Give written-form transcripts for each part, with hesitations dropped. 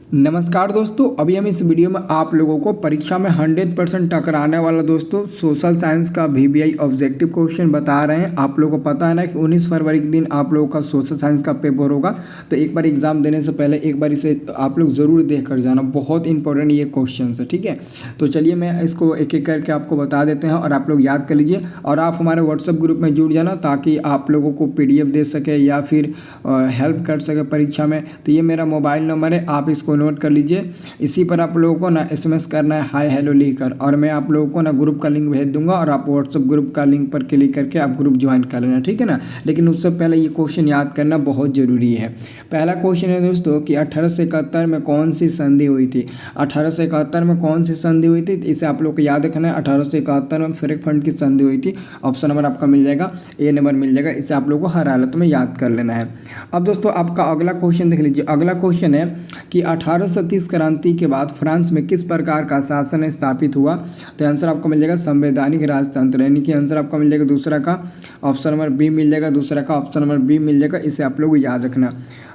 नमस्कार दोस्तों, अभी हम इस वीडियो में आप लोगों को परीक्षा में 100% टकराने वाला दोस्तों सोशल साइंस का वीवीआई ऑब्जेक्टिव क्वेश्चन बता रहे हैं। आप लोगों को पता है ना कि 19 फरवरी के दिन आप लोगों का सोशल साइंस का पेपर होगा, तो एक बार एग्जाम देने से पहले एक बार इसे आप लोग ज़रूर देख कर जाना। बहुत इंपॉर्टेंट ये क्वेश्चन है, ठीक है। तो चलिए मैं इसको एक एक करके आपको बता देते हैं और आप लोग याद कर लीजिए और आप हमारे व्हाट्सएप ग्रुप में जुड़ जाना ताकि आप लोगों को PDF दे सके या फिर हेल्प कर सके परीक्षा में। तो ये मेरा मोबाइल नंबर है, आप इसको नोट कर लीजिए। इसी पर आप लोगों को ना SMS करना है हाय हेलो लिखकर, और मैं आप लोगों को ना ग्रुप का लिंक भेज दूंगा और आप व्हाट्सएप ग्रुप का लिंक पर क्लिक करके आप ग्रुप ज्वाइन कर लेना, ठीक है ना। लेकिन उससे पहले ये क्वेश्चन याद करना बहुत ज़रूरी है। पहला क्वेश्चन है दोस्तों कि 1871 में कौन सी संधि हुई थी। 1871 में कौन सी संधि हुई थी, इसे आप लोग को याद रखना है। 1871 में फ्रेंकफर्ट की संधि हुई थी। ऑप्शन नंबर आपका मिल जाएगा, A नंबर मिल जाएगा। इसे आप लोग को हर हालत में याद कर लेना है। अब दोस्तों आपका अगला क्वेश्चन देख लीजिए। अगला क्वेश्चन है कि 1830 क्रांति के बाद फ्रांस में किस प्रकार का शासन स्थापित हुआ। तो आंसर आपको मिल जाएगा संवैधानिक राजतंत्र, यानी कि आंसर आपका मिल जाएगा दूसरा का ऑप्शन नंबर B मिल जाएगा, दूसरा का ऑप्शन नंबर B मिल जाएगा। इसे आप लोग याद रखना।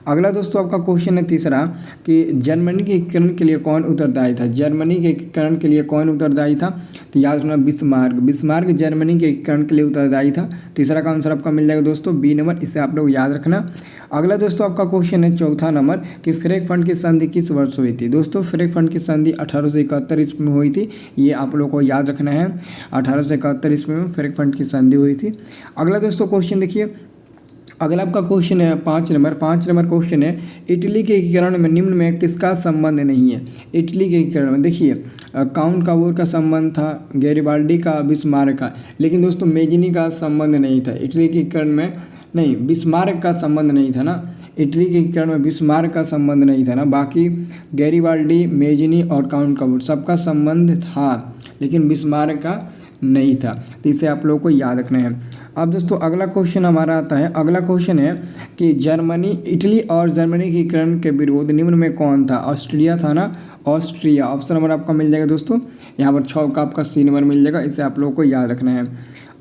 अगला दोस्तों आपका क्वेश्चन है तीसरा कि जर्मनी के एकीकरण के लिए कौन उत्तरदायी था। जर्मनी के एकीकरण के लिए कौन उत्तरदायी था, तो याद रखना बिस्मार्क। बिस्मार्क जर्मनी के एकीकरण के लिए उत्तरदायी था। तीसरा का आंसर आपका मिल जाएगा दोस्तों B नंबर, इसे आप लोग याद रखना। अगला दोस्तों आपका क्वेश्चन है चौथा नंबर कि फ्रेंकफर्ट की संधि किस वर्ष हुई थी। दोस्तों फ्रेंकफर्ट की संधि 1871 ईस्वी में हुई थी, ये आप लोग को याद रखना है। 1871 ईस्वी में फ्रेंकफर्ट की संधि हुई थी। अगला दोस्तों क्वेश्चन देखिए, अगला आपका क्वेश्चन है 5 नंबर क्वेश्चन है इटली के एकीकरण में निम्न में किसका संबंध नहीं है। इटली के एकीकरण में देखिए काउंट काबूर का संबंध था, गैरिबाल्डी का, बिस्मार्क का, लेकिन दोस्तों मेजिनी का संबंध नहीं था। इटली के एकीकरण में नहीं, बिस्मार्क का संबंध नहीं था ना। इटली के एकीकरण में बिस्मार्क का संबंध नहीं था ना। बाकी गैरिबाल्डी, मेजिनी और काउंट काबूर सबका संबंध था, लेकिन बिस्मार्क का नहीं था। तो इसे आप लोगों को याद रखना है। अब दोस्तों अगला क्वेश्चन हमारा आता है। अगला क्वेश्चन है कि इटली और जर्मनी के एकीकरण के विरोध निम्न में कौन था। ऑस्ट्रिया था ना, ऑस्ट्रिया। ऑप्शन नंबर आपका मिल जाएगा दोस्तों, यहाँ पर 6 का आपका C नंबर मिल जाएगा। इसे आप लोगों को याद रखना है।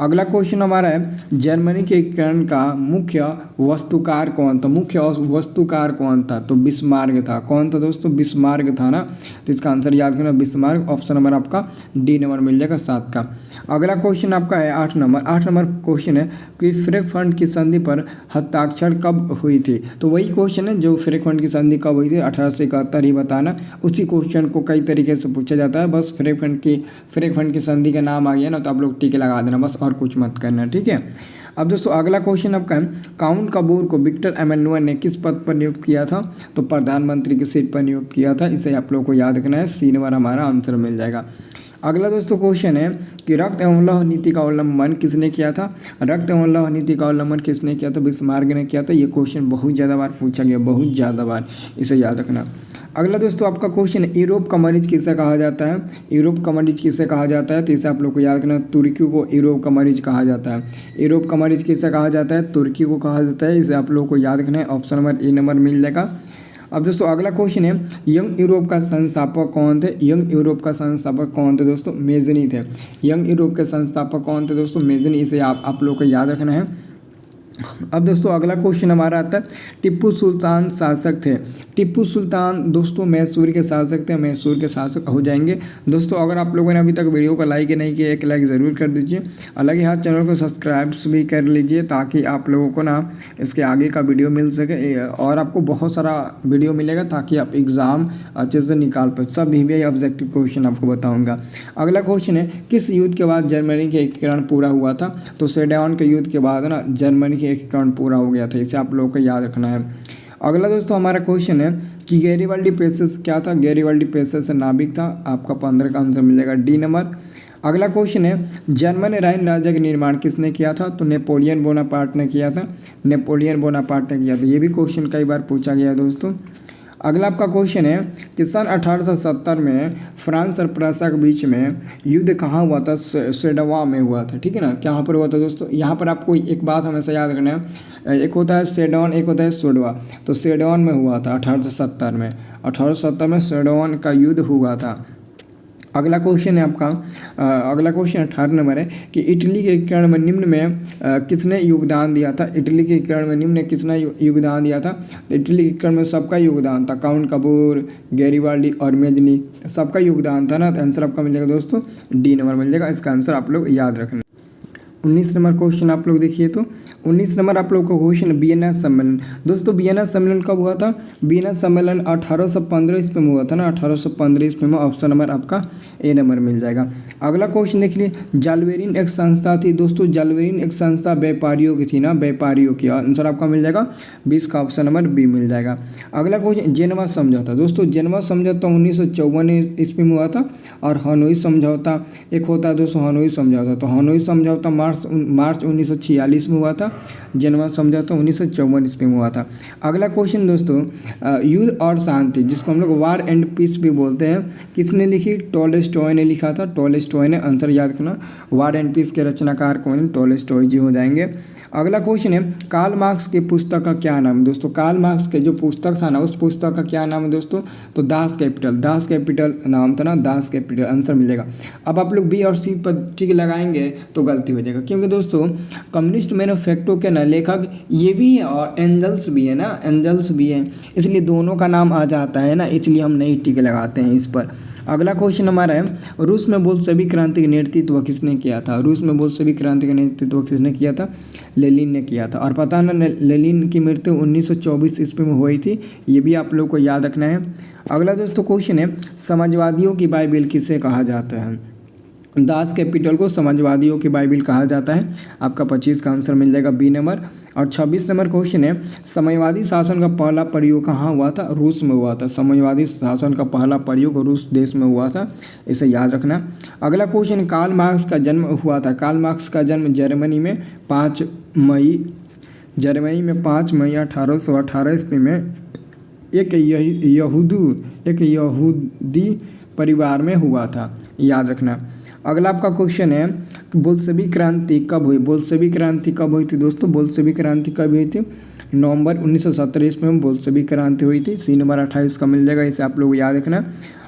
अगला क्वेश्चन हमारा है जर्मनी के एकीकरण का मुख्य वास्तुकार कौन था। मुख्य वास्तुकार कौन था, तो बिस्मार्क था। कौन था दोस्तों, बिस्मार्क था ना। तो इसका आंसर याद करना बिस्मार्क। ऑप्शन नंबर आपका D नंबर मिल जाएगा 7 का। अगला क्वेश्चन आपका है 8 नंबर क्वेश्चन है कि फ्रेंकफर्ट की संधि पर हस्ताक्षर कब हुई थी। तो वही क्वेश्चन है जो फ्रेंकफर्ट की संधि कब हुई थी, 1871 ही बताना। उसी क्वेश्चन को कई तरीके से पूछा जाता है। बस फ्रेंकफर्ट की संधि का नाम आ गया ना, तो आप लोग टिक लगा देना बस, और कुछ मत करना, ठीक है। अब दोस्तों अगला क्वेश्चन आपका है काउंट काबूर को विक्टर एमेनुअल ने किस पद पर नियुक्त किया था। तो प्रधानमंत्री की सीट पर नियुक्त किया था। इसे आप लोग को याद रखना है। C नंबर हमारा आंसर मिल जाएगा। अगला दोस्तों क्वेश्चन है कि रक्त एवं लौह नीति का उल्लंघन किसने किया था। रक्त एवं लौह नीति का उल्लंघन किसने किया था, बिस्मार्क ने किया था। ये क्वेश्चन बहुत ज़्यादा बार पूछा गया, बहुत ज़्यादा बार, इसे याद रखना। अगला दोस्तों आपका क्वेश्चन है यूरोप का मरीज किसे कहा जाता है। यूरोप का मरीज किसे कहा जाता है, तो इसे आप लोग को याद रखना। तुर्की को यूरोप का मरीज कहा जाता है। यूरोप का मरीज किसे कहा जाता है, तुर्की को कहा जाता है। इसे आप लोग को याद रखना है। ऑप्शन नंबर A नंबर मिल जाएगा। अब दोस्तों अगला क्वेश्चन है यंग यूरोप का संस्थापक कौन थे। यंग यूरोप का संस्थापक कौन थे दोस्तों, मेजनी थे। यंग यूरोप के संस्थापक कौन थे दोस्तों, मेजनी। इसे आप लोग को याद रखना है। अब दोस्तों अगला क्वेश्चन हमारा आता है टिप्पू सुल्तान शासक थे। टिप्पू सुल्तान दोस्तों मैसूर के शासक थे, मैसूर के शासक हो जाएंगे। दोस्तों अगर आप लोगों ने अभी तक वीडियो को लाइक नहीं किया, एक लाइक ज़रूर कर दीजिए। अलग ही हाथ चैनल को सब्सक्राइब भी कर लीजिए ताकि आप लोगों को ना इसके आगे का वीडियो मिल सके और आपको बहुत सारा वीडियो मिलेगा ताकि आप एग्ज़ाम अच्छे से निकाल पाए। सब VVI ऑब्जेक्टिव क्वेश्चन आपको बताऊँगा। अगला क्वेश्चन है किस युद्ध के बाद जर्मनी के एकीकरण पूरा हुआ था। तो सेडान के युद्ध के बाद ना जर्मनी के एकीकरण पूरा हो गया था। इसे आप लोगों को याद रखना है। अगला दोस्तों हमारा क्वेश्चन है कि गैरिबाल्डी पेशेस क्या था। गैरिबाल्डी पेशेस से था। आपका 15 का आंसर मिल जाएगा D नंबर। अगला क्वेश्चन है जर्मन राइन राज्य का निर्माण किसने किया था। तो नेपोलियन बोनापार्ट ने किया था। नेपोलियन बोनापार्ट ने किया था। ये भी क्वेश्चन कई बार पूछा गया दोस्तों। अगला आपका क्वेश्चन है कि सन 1870 में फ्रांस और प्रूसिया के बीच में युद्ध कहाँ हुआ था। सेडवा में हुआ था, ठीक है ना। कहाँ पर हुआ था दोस्तों, यहाँ पर आपको एक बात हमेशा याद रखना है, एक होता है सेडोन, एक होता है सोडवा। तो सेडोन में हुआ था 1870 में। 1870 में सेडोन का युद्ध हुआ था। अगला क्वेश्चन है आपका अगला क्वेश्चन 18 नंबर है कि इटली के एकीकरण में निम्न में किसने योगदान दिया था। इटली के एकीकरण में निम्न ने किसने योगदान दिया था। तो इटली के एकीकरण में सबका योगदान था, काउंट कपूर, गैरीबाल्डी और मेजनी, सबका योगदान था ना। तो आंसर आपका मिल जाएगा दोस्तों डी नंबर मिल जाएगा। इसका आंसर आप लोग याद रखना। 19 नंबर क्वेश्चन आप लोग देखिए तो 19 नंबर आप लोग का क्वेश्चन वियना सम्मेलन। दोस्तों वियना सम्मेलन कब हुआ था। वियना सम्मेलन 1815 ईस्वी में हुआ था ना, 1815 ईस्वी में। ऑप्शन नंबर आपका ए नंबर मिल जाएगा। अगला क्वेश्चन देख लिए, जालवेरिन एक संस्था थी। दोस्तों जालवेरिन एक संस्था व्यापारियों की थी ना, व्यापारियों की। आंसर आपका मिल जाएगा 20 का ऑप्शन नंबर बी मिल जाएगा। अगला क्वेश्चन जेनेवा समझौता। दोस्तों जेनेवा समझौता 1954 ईस्वी में हुआ था। और हनोई समझौता एक होता है दोस्तों, हनोई समझौता। तो हनोई समझौता मार्च 1946 में हुआ था। जेनेवा समझौता 1954 ईस्वी में हुआ था। अगला क्वेश्चन दोस्तों युद्ध और शांति, जिसको हम लोग वार एंड पीस भी बोलते हैं, किसने लिखी। टॉलस्टॉय ने लिखा था, टॉलस्टॉय ने। आंसर याद रखना, वार एंड पीस के रचनाकार कौन, टॉलस्टॉय जी हो जाएंगे। अगला क्वेश्चन है कार्ल मार्क्स की पुस्तक का क्या नाम है। दोस्तों कार्ल मार्क्स के जो पुस्तक था ना, उस पुस्तक का क्या नाम है दोस्तों। तो दास कैपिटल, दास कैपिटल नाम था ना, दास कैपिटल। आंसर मिल जाएगा। अब आप लोग बी और सी पर टिक लगाएंगे तो गलती हो जाएगा, क्योंकि दोस्तों कम्युनिस्ट मैन्युफैक्चर के ना लेखक ये भी है और एंजल्स भी है ना, एंजल्स भी है, इसलिए दोनों का नाम आ जाता है ना, इसलिए हम नहीं टिक लगाते हैं इस पर। अगला क्वेश्चन हमारा है रूस में बोल्शेविक क्रांति का नेतृत्व किसने किया था। रूस में बोल्शेविक क्रांति का नेतृत्व किसने किया था। लेनिन ने किया था। और पता ना लेनिन की मृत्यु 1924 ईस्वी में हुई थी, ये भी आप लोग को याद रखना है। अगला दोस्तों क्वेश्चन है समाजवादियों की बाइबिल किसे कहा जाता है। दास कैपिटल को समाजवादियों की बाइबिल कहा जाता है। आपका 25 का आंसर मिल जाएगा बी नंबर। और 26 नंबर क्वेश्चन है समाजवादी शासन का पहला प्रयोग कहाँ हुआ था। रूस में हुआ था। समाजवादी शासन का पहला प्रयोग रूस देश में हुआ था, इसे याद रखना। अगला क्वेश्चन कार्ल मार्क्स का जन्म हुआ था। कार्ल मार्क्स का जन्म जर्मनी में 5 मई 1818 ईस्वी में एक यहूदी परिवार में हुआ था, याद रखना। अगला आपका क्वेश्चन है बोल्शेविक क्रांति कब हुई। बोल्शेविक क्रांति कब हुई थी दोस्तों। बोल्शेविक क्रांति कब हुई थी। नवंबर 1917 ईस्वी में बोल्शेविक क्रांति हुई थी। सी नंबर 28 का मिल जाएगा, इसे आप लोग याद रखना।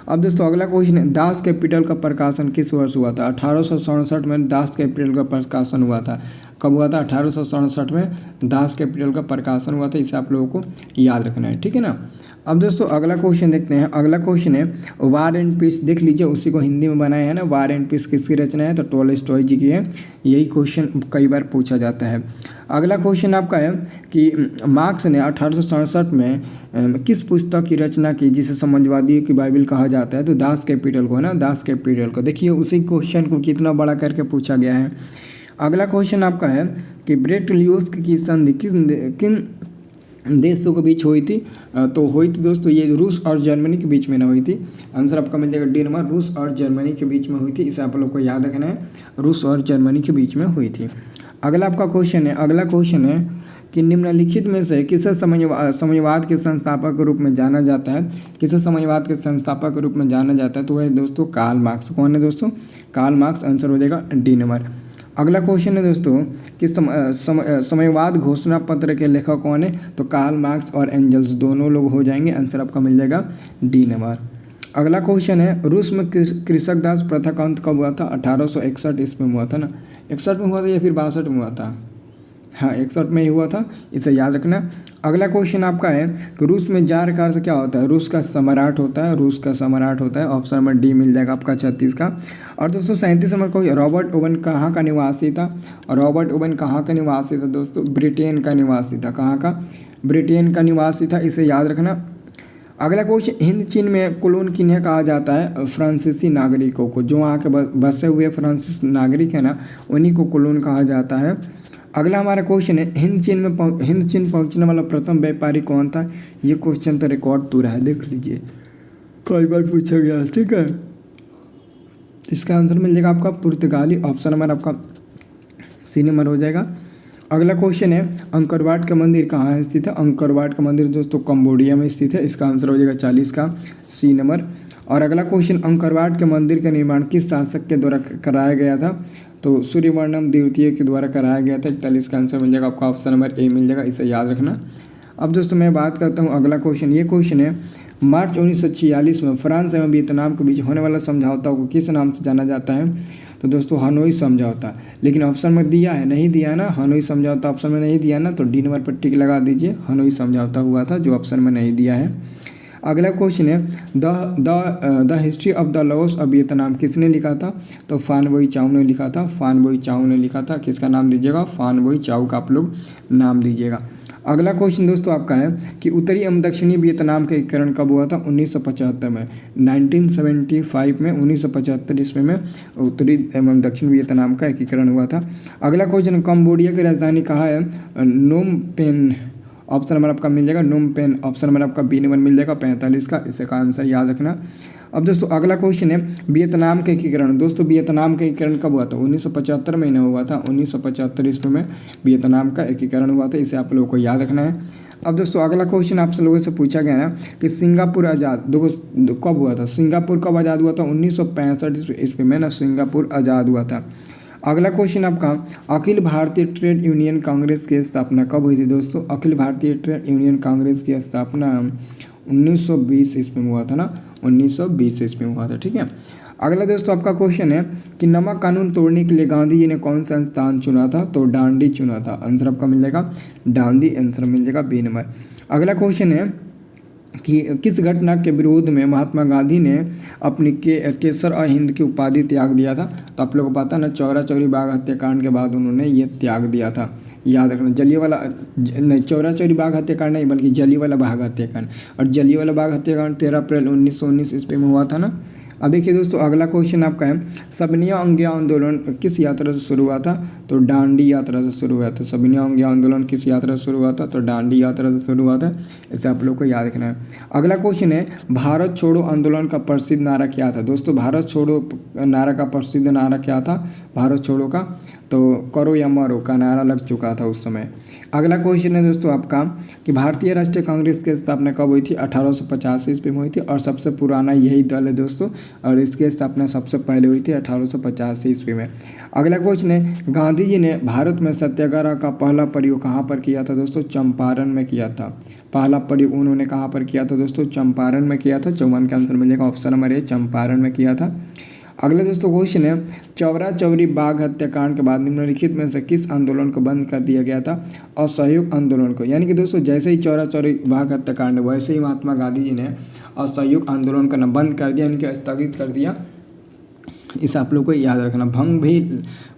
अब दोस्तों अगला क्वेश्चन है दास कैपिटल का प्रकाशन किस वर्ष हुआ था। 1867 में दास कैपिटल का प्रकाशन हुआ था। कब हुआ था। 1867 में दास कैपिटल का प्रकाशन हुआ था, इसे आप लोगों को याद रखना है, ठीक है ना। अब दोस्तों अगला क्वेश्चन देखते हैं। अगला क्वेश्चन है वार एंड पीस, देख लीजिए उसी को हिंदी में बनाया है ना। वार एंड पीस किसकी रचना है। तो टॉलस्टॉय जी की है। यही क्वेश्चन कई बार पूछा जाता है। अगला क्वेश्चन आपका है कि मार्क्स ने 1867 में किस पुस्तक की रचना की जिसे समाजवादियों की बाइबिल कहा जाता है। तो दास कैपिटल को है ना, दास कैपिटल को। देखिए उसी क्वेश्चन को कितना बड़ा करके पूछा गया है। अगला क्वेश्चन आपका है कि ब्रेट-लियोज की संधि किन देशों के बीच हुई थी। तो हुई थी दोस्तों ये रूस और जर्मनी के बीच में ना हुई थी। आंसर आपका मिल जाएगा डी नंबर, रूस और जर्मनी के बीच में हुई थी, इसे आप लोग को याद रखना है। रूस और जर्मनी के बीच में हुई थी। अगला आपका क्वेश्चन है, अगला क्वेश्चन है कि निम्नलिखित में से किसे समाजवाद के संस्थापक के रूप में जाना जाता है। किसे समाजवाद के संस्थापक के रूप में जाना जाता है। तो वह दोस्तों कार्ल मार्क्स। कौन है दोस्तों, कार्ल मार्क्स। आंसर हो जाएगा डी नंबर। अगला क्वेश्चन है दोस्तों कि समाजवाद घोषणा पत्र के लेखक कौन है। तो कार्ल मार्क्स और एंजल्स दोनों लोग हो जाएंगे। आंसर आपका मिल जाएगा डी नंबर। अगला क्वेश्चन है रूस में कृषक दास प्रथा का अंत कब हुआ था। 1861 ईस्वी में हुआ था ना। 61 में हुआ था या फिर 62 में हुआ था। हाँ 61 में ही हुआ था, इसे याद रखना। अगला क्वेश्चन आपका है कि रूस में जार का अर्थ क्या होता है। रूस का सम्राट होता है, रूस का सम्राट होता है। ऑप्शन नंबर डी मिल जाएगा आपका 36 का। और दोस्तों 37 नंबर को रॉबर्ट ओवन कहाँ का निवासी था। और रॉबर्ट ओवन कहाँ का निवासी था दोस्तों। ब्रिटेन का निवासी था। कहाँ का, ब्रिटेन का निवासी था, इसे याद रखना। अगला क्वेश्चन हिंद चीन में कोलोन किन्हें कहा जाता है। फ्रांसीसी नागरिकों को, जो वहाँ के बसे हुए फ्रांसीसी नागरिक है ना, उन्हीं को कोलोन कहा जाता है। अगला हमारा क्वेश्चन है हिंद चीन पहुंचने वाला प्रथम व्यापारी कौन था। ये क्वेश्चन तो रिकॉर्ड पूरा है, देख लीजिए कई बार पूछा गया, ठीक है। इसका आंसर मिल जाएगा आपका पुर्तगाली। ऑप्शन नंबर आपका सी नंबर हो जाएगा। अगला क्वेश्चन है अंकोर वाट का मंदिर कहाँ स्थित है। अंकोर वाट का मंदिर दोस्तों कंबोडिया में स्थित है, इसका आंसर हो जाएगा 40 का सी नंबर। और अगला क्वेश्चन अंकोर वाट के मंदिर का निर्माण किस शासक के द्वारा कराया गया था। तो सूर्यवर्मन द्वितीय के द्वारा कराया गया था। 41 का आंसर मिल जाएगा आपका, ऑप्शन नंबर ए मिल जाएगा, इसे याद रखना। अब दोस्तों मैं बात करता हूँ अगला क्वेश्चन। ये क्वेश्चन है मार्च 1946 में फ्रांस एवं वियतनाम के बीच होने वाला समझौता को किस नाम से जाना जाता है? तो दोस्तों हनोई समझौता। लेकिन ऑप्शन में दिया है, नहीं दिया ना, हनोई समझौता ऑप्शन में नहीं दिया ना, तो डी नंबर पर टिक लगा दीजिए। हनोई समझौता हुआ था जो ऑप्शन में नहीं दिया है। अगला क्वेश्चन है the history of the loss of Vietnam किसने लिखा था? तो फान बोई चाउ ने लिखा था। फान बोई चाउ ने लिखा था। किसका नाम दीजिएगा? फान बोई चाउ का आप लोग नाम दीजिएगा। अगला क्वेश्चन दोस्तों आपका है कि उत्तरी एवं दक्षिणी वियतनाम का एकीकरण कब हुआ था? 1975 में। 1975 में 1975 ईस्वी में उत्तरी एवं दक्षिण वियतनाम का एकीकरण हुआ था। अगला क्वेश्चन कंबोडिया की राजधानी कहाँ है? Phnom Penh. ऑप्शन नंबर आपका मिल जाएगा नोम पेन। ऑप्शन नंबर आपका बी नंबर मिल जाएगा 45 का। इसे का आंसर याद रखना। अब दोस्तों अगला क्वेश्चन है वियतनाम का एकीकरण। दोस्तों वियतनाम का एकीकरण कब हुआ था? 1975 में हुआ था। 1975 ईस्वी में वियतनाम का एकीकरण हुआ था। इसे आप लोगों को याद रखना है। अब दोस्तों अगला क्वेश्चन आपसे लोगों से पूछा गया ना कि सिंगापुर आज़ाद देखो कब हुआ था? सिंगापुर कब आज़ाद हुआ था? 1965 ईस्वी में ना सिंगापुर आज़ाद हुआ था। अगला क्वेश्चन आपका अखिल भारतीय ट्रेड यूनियन कांग्रेस की स्थापना कब हुई थी? दोस्तों अखिल भारतीय ट्रेड यूनियन कांग्रेस की स्थापना 1920 ईस्वी में हुआ था ना। 1920 ईस्वी में हुआ था। ठीक है। अगला दोस्तों आपका क्वेश्चन है कि नमक कानून तोड़ने के लिए गांधी जी ने कौन सा स्थान चुना था? तो डांडी चुना था। आंसर आपका मिल जाएगा डांडी। आंसर मिल जाएगा बी नंबर। अगला क्वेश्चन है कि किस घटना के विरोध में महात्मा गांधी ने अपनी केसर और हिंद की उपाधि त्याग दिया था? तो आप लोगों को पता है ना, चौरा चौरी बाग हत्याकांड के बाद उन्होंने ये त्याग दिया था। याद रखना। नहीं, चौरा चौरी बाग हत्याकांड नहीं बल्कि जलियांवाला बाग हत्याकांड। और जलियांवाला बाग हत्याकांड 13 अप्रैल 1919 ईस्वी में हुआ था ना। अब देखिए दोस्तों अगला क्वेश्चन आपका है सबनिया अंग्या आंदोलन किस यात्रा से शुरू हुआ था? तो डांडी यात्रा से शुरू हुआ था। सबनिया अंग्या आंदोलन किस यात्रा से शुरू हुआ था? तो डांडी यात्रा से शुरू हुआ था। इसे आप लोग को याद रखना है। अगला क्वेश्चन है भारत छोड़ो आंदोलन का प्रसिद्ध नारा क्या था? दोस्तों भारत छोड़ो नारा का प्रसिद्ध नारा क्या था? भारत छोड़ो का तो करो या मरो का नारा लग चुका था उस समय। अगला क्वेश्चन है दोस्तों आपका कि भारतीय राष्ट्रीय कांग्रेस की स्थापना कब हुई थी? 1885 ईस्वी में हुई थी और सबसे पुराना यही दल है दोस्तों। और इसकी स्थापना सबसे पहले हुई थी 1885 ईस्वी में। अगला क्वेश्चन है गांधी जी ने भारत में सत्याग्रह का पहला प्रयोग कहाँ पर किया था? दोस्तों चंपारण में किया था। पहला प्रयोग उन्होंने कहाँ पर किया था? दोस्तों चंपारण में किया था। 54 का आंसर मिलेगा ऑप्शन नंबर ए, चंपारण में किया था। अगला दोस्तों क्वेश्चन है चौरा चौरी बाग हत्याकांड के बाद निम्नलिखित में से किस आंदोलन को बंद कर दिया गया था? असहयोग आंदोलन को। यानी कि दोस्तों जैसे ही चौरा चौरी बाग हत्याकांड वैसे ही महात्मा गांधी जी ने असहयोग आंदोलन करना बंद कर दिया, यानी कि स्थगित कर दिया। इसे आप लोग को याद रखना। भंग भी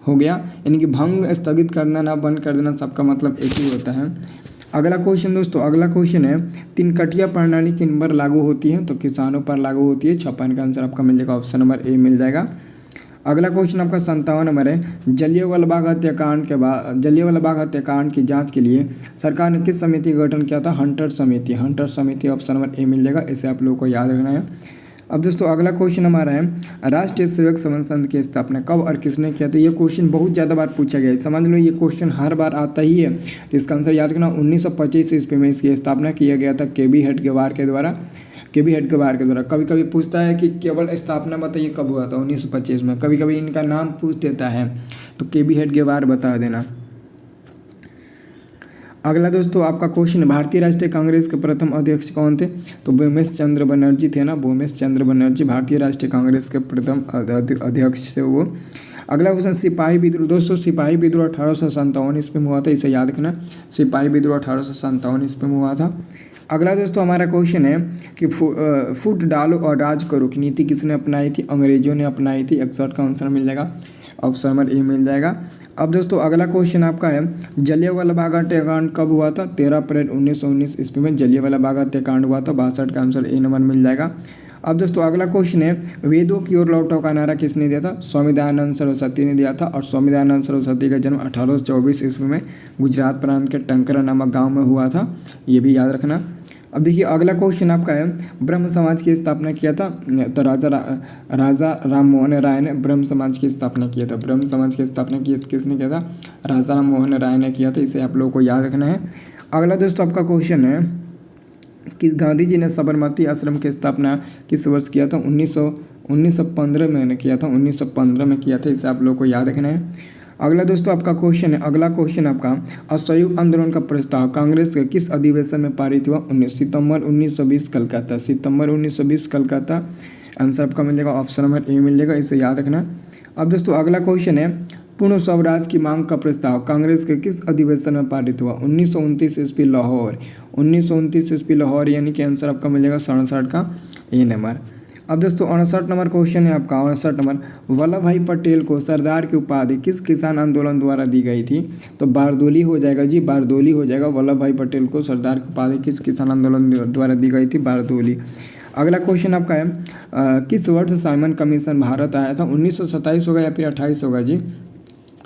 हो गया, यानी कि भंग स्थगित करना ना बंद कर देना सबका मतलब एक ही होता है। अगला क्वेश्चन दोस्तों अगला क्वेश्चन है तिनकटिया प्रणाली किन पर लागू होती है? तो किसानों पर लागू होती है। 56 का आंसर आपका मिल जाएगा ऑप्शन नंबर ए मिल जाएगा। अगला क्वेश्चन आपका 57 नंबर है जलियांवाला बाग हत्याकांड की जांच के लिए सरकार ने किस समिति का गठन किया था? हंटर समिति। हंटर समिति ऑप्शन नंबर ए मिल जाएगा। इसे आप लोगों को याद रखना है। अब दोस्तों अगला क्वेश्चन हमारा है राष्ट्रीय सेवक संघ की स्थापना कब और किसने किया? तो ये क्वेश्चन बहुत ज़्यादा बार पूछा गया है, समझ लो ये क्वेश्चन हर बार आता ही है। तो इसका आंसर याद रखना। 1925 ईस्वी में इसकी स्थापना किया गया था के बी हेडगेवार के द्वारा। कभी कभी पूछता है कि केवल स्थापना बताइए कब हुआ था? 1925 में। कभी कभी इनका नाम पूछ देता है तो के बी हेडगेवार बता देना। अगला दोस्तों आपका क्वेश्चन है भारतीय राष्ट्रीय कांग्रेस के प्रथम अध्यक्ष कौन थे? तो भूमेश चंद्र बनर्जी थे ना। भूमेश चंद्र बनर्जी भारतीय राष्ट्रीय कांग्रेस के प्रथम अध्यक्ष थे वो। अगला क्वेश्चन सिपाही विद्रोह। दोस्तों सिपाही विद्रोह 1857 ईस्वी में हुआ था। इसे याद रखना। सिपाही विद्रोह 1857 ईस्वी में हुआ था। अगला दोस्तों हमारा क्वेश्चन है कि फूट डालो और राज करो की नीति किसने अपनाई थी? अंग्रेजों ने अपनाई थी। 61 का आंसर मिल जाएगा ऑप्शन नंबर ए मिल जाएगा। अब दोस्तों अगला क्वेश्चन आपका है जलियांवाला बाग हत्याकांड कब हुआ था? 13 अप्रैल 1919 ईस्वी में जलियांवाला बाग हत्याकांड हुआ था। 62 का आंसर ए नंबर मिल जाएगा। अब दोस्तों अगला क्वेश्चन है वेदों की ओर लौटो का नारा किसने दिया था? स्वामी दयानंद सरस्वती ने दिया था। और स्वामी दयानंद सरस्वती का जन्म 1824 ईस्वी में गुजरात प्रांत के टंकरा नामक गाँव में हुआ था। ये भी याद रखना। अब देखिए अगला क्वेश्चन आपका है ब्रह्म समाज की स्थापना किया था। तो राजा राम मोहन राय ने ब्रह्म समाज की स्थापना किया था। ब्रह्म समाज की स्थापना किसने किया था? राजा राम मोहन राय ने किया था। इसे आप लोगों को याद रखना है। अगला दोस्तों आपका क्वेश्चन है कि गांधी जी ने साबरमती आश्रम की स्थापना किस वर्ष किया था? 1915 में किया था। 1915 में किया था। इसे आप लोगों को याद रखना है। अगला दोस्तों आपका क्वेश्चन है, अगला क्वेश्चन आपका असहयोग आंदोलन का प्रस्ताव कांग्रेस के किस अधिवेशन में पारित हुआ? 19 सितंबर 1920 कलकत्ता, सितंबर 1920 कलकत्ता। आंसर आपका मिलेगा ऑप्शन नंबर ए मिलेगा, इसे याद रखना। अब दोस्तों अगला क्वेश्चन है, पूर्ण स्वराज की मांग का प्रस्ताव कांग्रेस के किस अधिवेशन में पारित हुआ? 1929 ईस्वी लाहौर, 1929 ईस्वी लाहौर, यानी कि आंसर आपका मिलेगा 67 का ए नंबर। अब दोस्तों 59 नंबर क्वेश्चन है आपका, 59 नंबर, वल्लभ भाई पटेल को सरदार की उपाधि किस किसान आंदोलन द्वारा दी गई थी? तो बारदोली हो जाएगा जी, बारदोली हो जाएगा। वल्लभ भाई पटेल को सरदार की उपाधि किस किसान आंदोलन द्वारा दी गई थी? बारदोली। अगला क्वेश्चन आपका है, किस वर्ष साइमन कमीशन भारत आया था? 1927 होगा या फिर 28 होगा जी?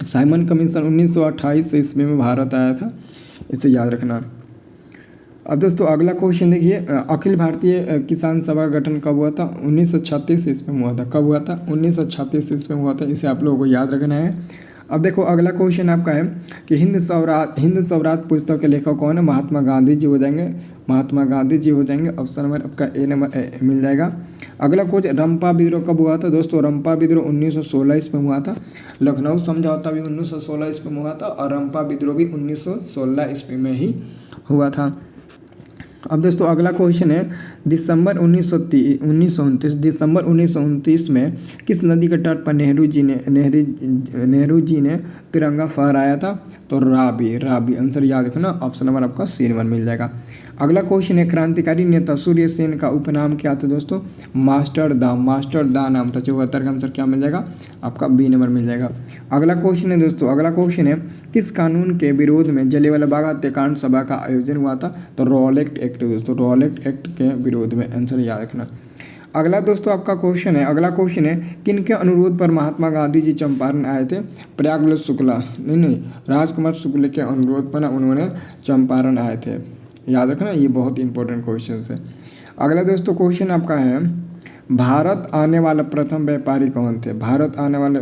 साइमन कमीशन 1928 ईस्वी में भारत आया था, इसे याद रखना। अब दोस्तों अगला क्वेश्चन देखिए, अखिल भारतीय किसान सभा का गठन कब हुआ था? 1936 ईस्वी में हुआ था। कब हुआ था? 1936 ईस्वी में हुआ था, इसे आप लोगों को याद रखना है। अब देखो अगला क्वेश्चन आपका है कि हिंद स्वराज पुस्तक के लेखक कौन है? महात्मा गांधी जी हो जाएंगे, महात्मा गांधी जी हो जाएंगे। ऑप्शन नंबर आपका ए नंबर मिल जाएगा। अगला क्वेश्चन, रंपा विद्रोह कब हुआ था? दोस्तों रंपा विद्रोह 1916 ईस्वी में हुआ था। लखनऊ समझौता भी 1916 ईस्वी में हुआ था और रंपा विद्रोह भी 1916 ईस्वी में ही हुआ था। अब दोस्तों अगला क्वेश्चन है, दिसंबर 1929 में किस नदी के तट पर नेहरू जी ने तिरंगा फहराया था? तो रावी आंसर याद रखना, ऑप्शन नंबर आपका सी नंबर मिल जाएगा। अगला क्वेश्चन है, क्रांतिकारी नेता सूर्य सेन का उपनाम क्या था? दोस्तों मास्टर दा नाम था। 74 का आंसर क्या मिल जाएगा? आपका बी नंबर मिल जाएगा। अगला क्वेश्चन है दोस्तों, अगला क्वेश्चन है, किस कानून के विरोध में जलियांवाला बाग हत्याकांड सभा का आयोजन हुआ था? तो रॉलेट एक्ट दोस्तों, रॉलेट एक्ट के विरोध में, आंसर याद रखना। अगला दोस्तों आपका क्वेश्चन है, अगला क्वेश्चन है, किनके अनुरोध पर महात्मा गांधी जी चंपारण आए थे? प्रयागलाल शुक्ला, नहीं राजकुमार शुक्ल के अनुरोध पर उन्होंने चंपारण आए थे, याद रखना, ये बहुत इंपॉर्टेंट क्वेश्चन है। अगला दोस्तों क्वेश्चन आपका है, भारत आने वाला प्रथम व्यापारी कौन थे? भारत आने वाले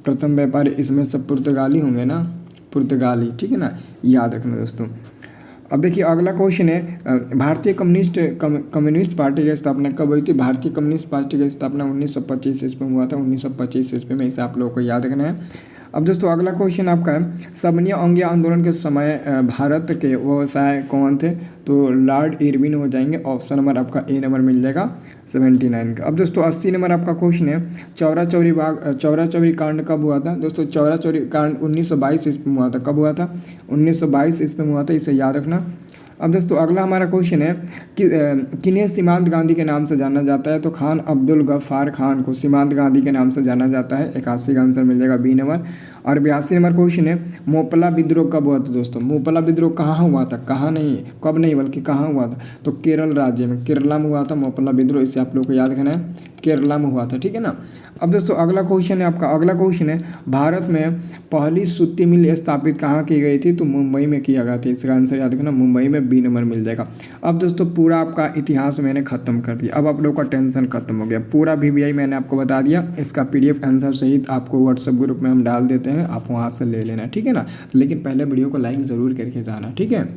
प्रथम व्यापारी इसमें सब पुर्तगाली होंगे ना, पुर्तगाली, ठीक है ना, याद रखना दोस्तों। अब देखिए अगला क्वेश्चन है, भारतीय कम्युनिस्ट पार्टी की स्थापना कब हुई थी? भारतीय कम्युनिस्ट पार्टी की स्थापना 1925 ईस्वी में हुआ था, 1925 ईस्वी में, इसे आप लोगों को याद रखना है। अब दोस्तों अगला क्वेश्चन आपका है, सबनिया अंगीय आंदोलन के समय भारत के व्यवसाय कौन थे? तो लॉर्ड इरविन हो जाएंगे। ऑप्शन नंबर आपका ए नंबर मिल जाएगा 79 का। अब दोस्तों 80 नंबर आपका क्वेश्चन है, चौरा चौरी कांड कब हुआ था? दोस्तों चौरा चौरी कांड 1922 ईस्वी में हुआ था। कब हुआ था? 1922 ईस्वी में हुआ था, इसे याद रखना। अब दोस्तों अगला हमारा क्वेश्चन है कि किन्हें सीमांत गांधी के नाम से जाना जाता है? तो खान अब्दुल गफ्फार खान को सीमांत गांधी के नाम से जाना जाता है। 81 का आंसर मिल जाएगा बी नंबर। और 82 नंबर क्वेश्चन है, मोपला विद्रोह कब हुआ था? दोस्तों मोपला विद्रोह कहाँ हुआ था? कहाँ नहीं, कब नहीं बल्कि कहाँ हुआ था? तो केरल राज्य में, केरला में हुआ था मोपला विद्रोह, इसे आप लोग को याद रखना है, केरला में हुआ था, ठीक है ना। अब दोस्तों अगला क्वेश्चन है आपका, अगला क्वेश्चन है, भारत में पहली सूती मिल स्थापित कहाँ की गई थी? तो मुंबई में किया गया था, इसका आंसर याद रखना, मुंबई में बी नंबर मिल जाएगा। अब दोस्तों पूरा आपका इतिहास मैंने खत्म कर दिया, अब आप लोगों का टेंशन खत्म हो गया। पूरा VBI मैंने आपको बता दिया, इसका PDF आंसर सहित आपको व्हाट्सएप ग्रुप में हम डाल देते हैं, आप वहाँ से ले लेना, ठीक है ना। लेकिन पहले वीडियो को लाइक ज़रूर करके जाना, ठीक है।